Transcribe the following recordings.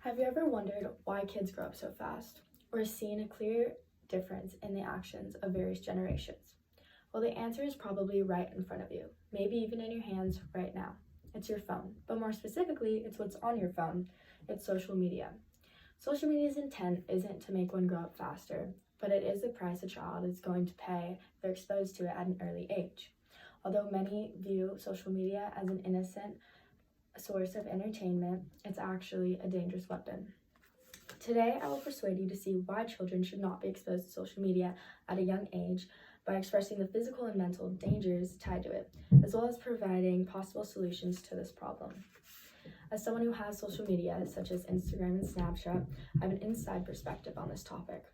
Have you ever wondered why kids grow up so fast, or seen a clear difference in the actions of various generations? Well, the answer is probably right in front of you, maybe even in your hands right now. It's your phone, but more specifically, it's what's on your phone. It's social media. Social media's intent isn't to make one grow up faster, but it is the price a child is going to pay if they're exposed to it at an early age. Although many view social media as an innocent source of entertainment, it's actually a dangerous weapon. Today, I will persuade you to see why children should not be exposed to social media at a young age by expressing the physical and mental dangers tied to it, as well as providing possible solutions to this problem. As someone who has social media, such as Instagram and Snapchat, I have an inside perspective on this topic.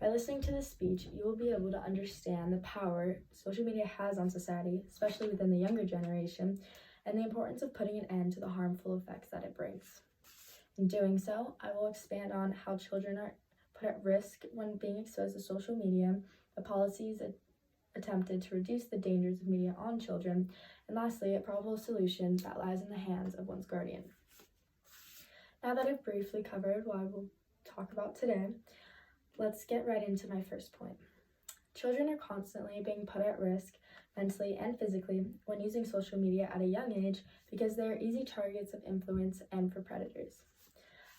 By listening to this speech, you will be able to understand the power social media has on society, especially within the younger generation, and the importance of putting an end to the harmful effects that it brings. In doing so, I will expand on how children are put at risk when being exposed to social media, the policies attempted to reduce the dangers of media on children, and lastly, a probable solution that lies in the hands of one's guardian. Now that I've briefly covered what I will talk about today, let's get right into my first point. Children are constantly being put at risk mentally and physically when using social media at a young age because they are easy targets of influence and for predators.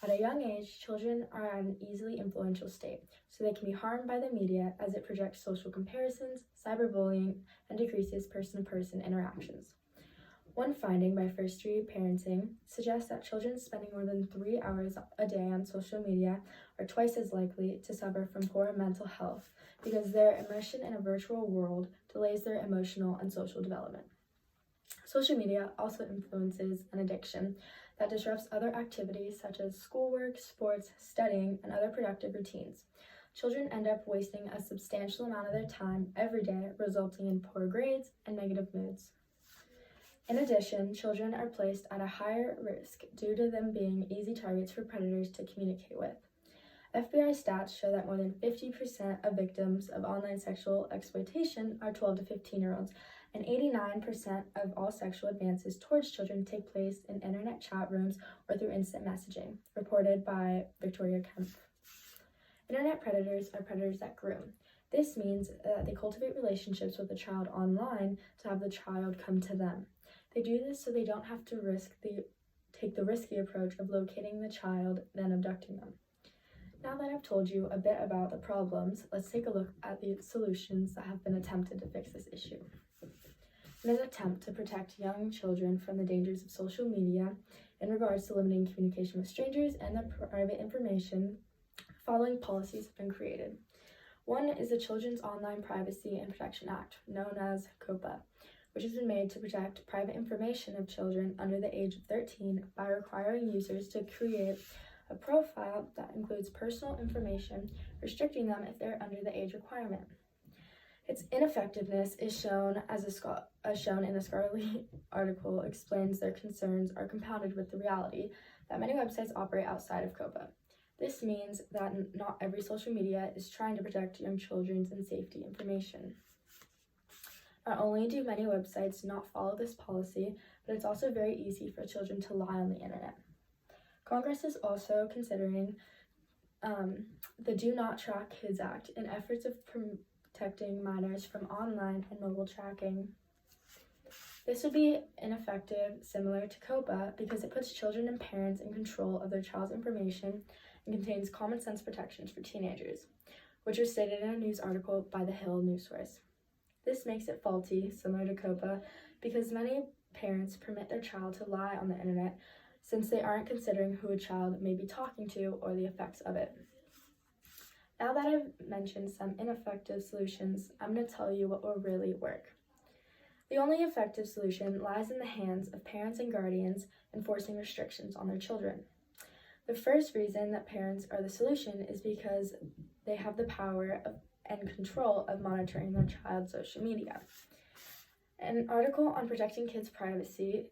At a young age, children are at an easily influential state, so they can be harmed by the media as it projects social comparisons, cyberbullying, and decreases person-to-person interactions. One finding by First Degree Parenting suggests that children spending more than 3 hours a day on social media are twice as likely to suffer from poor mental health because their immersion in a virtual world delays their emotional and social development. Social media also influences an addiction that disrupts other activities such as schoolwork, sports, studying, and other productive routines. Children end up wasting a substantial amount of their time every day, resulting in poor grades and negative moods. In addition, children are placed at a higher risk due to them being easy targets for predators to communicate with. FBI stats show that more than 50% of victims of online sexual exploitation are 12 to 15-year-olds, and 89% of all sexual advances towards children take place in internet chat rooms or through instant messaging, reported by Victoria Kemp. Internet predators are predators that groom. This means that they cultivate relationships with the child online to have the child come to them. They do this so they don't have to take the risky approach of locating the child, then abducting them. Now that I've told you a bit about the problems, let's take a look at the solutions that have been attempted to fix this issue. In an attempt to protect young children from the dangers of social media in regards to limiting communication with strangers and their private information, following policies have been created. One is the Children's Online Privacy and Protection Act, known as COPPA, which has been made to protect private information of children under the age of 13 by requiring users to create a profile that includes personal information, restricting them if they're under the age requirement. Its ineffectiveness is shown shown in a scholarly article explains their concerns are compounded with the reality that many websites operate outside of COPPA. This means that not every social media is trying to protect young children's and safety information. Not only do many websites not follow this policy, but it's also very easy for children to lie on the internet. Congress is also considering the Do Not Track Kids Act in efforts of protecting minors from online and mobile tracking. This would be ineffective, similar to COPPA, because it puts children and parents in control of their child's information and contains common sense protections for teenagers, which was stated in a news article by the Hill news source. This makes it faulty, similar to COPPA, because many parents permit their child to lie on the internet since they aren't considering who a child may be talking to or the effects of it. Now that I've mentioned some ineffective solutions, I'm going to tell you what will really work. The only effective solution lies in the hands of parents and guardians enforcing restrictions on their children. The first reason that parents are the solution is because they have the power and control of monitoring their child's social media. An article on protecting kids' privacy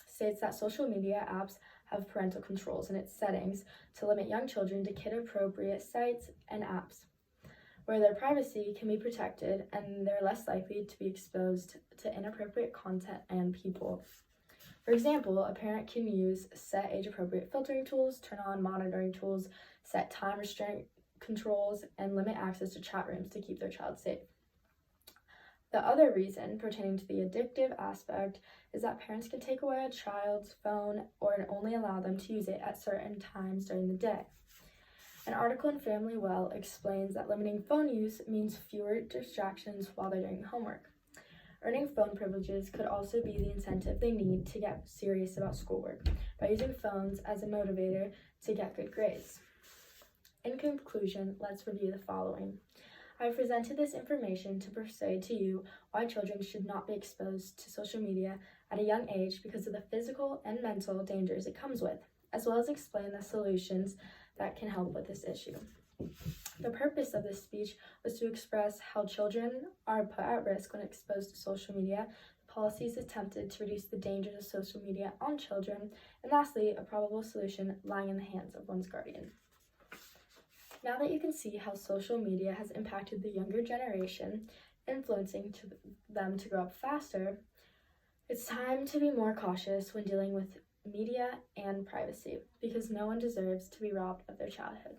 states that social media apps have parental controls in its settings to limit young children to kid-appropriate sites and apps, where their privacy can be protected and they're less likely to be exposed to inappropriate content and people. For example, a parent can use set age-appropriate filtering tools, turn on monitoring tools, set time restraint controls, and limit access to chat rooms to keep their child safe. The other reason pertaining to the addictive aspect is that parents can take away a child's phone or only allow them to use it at certain times during the day. An article in Family Well explains that limiting phone use means fewer distractions while they're doing homework. Earning phone privileges could also be the incentive they need to get serious about schoolwork by using phones as a motivator to get good grades. In conclusion, let's review the following. I've presented this information to persuade to you why children should not be exposed to social media at a young age because of the physical and mental dangers it comes with, as well as explain the solutions that can help with this issue. The purpose of this speech was to express how children are put at risk when exposed to social media, policies attempted to reduce the dangers of social media on children, and lastly, a probable solution lying in the hands of one's guardian. Now that you can see how social media has impacted the younger generation, influencing them to grow up faster, it's time to be more cautious when dealing with media and privacy, because no one deserves to be robbed of their childhood.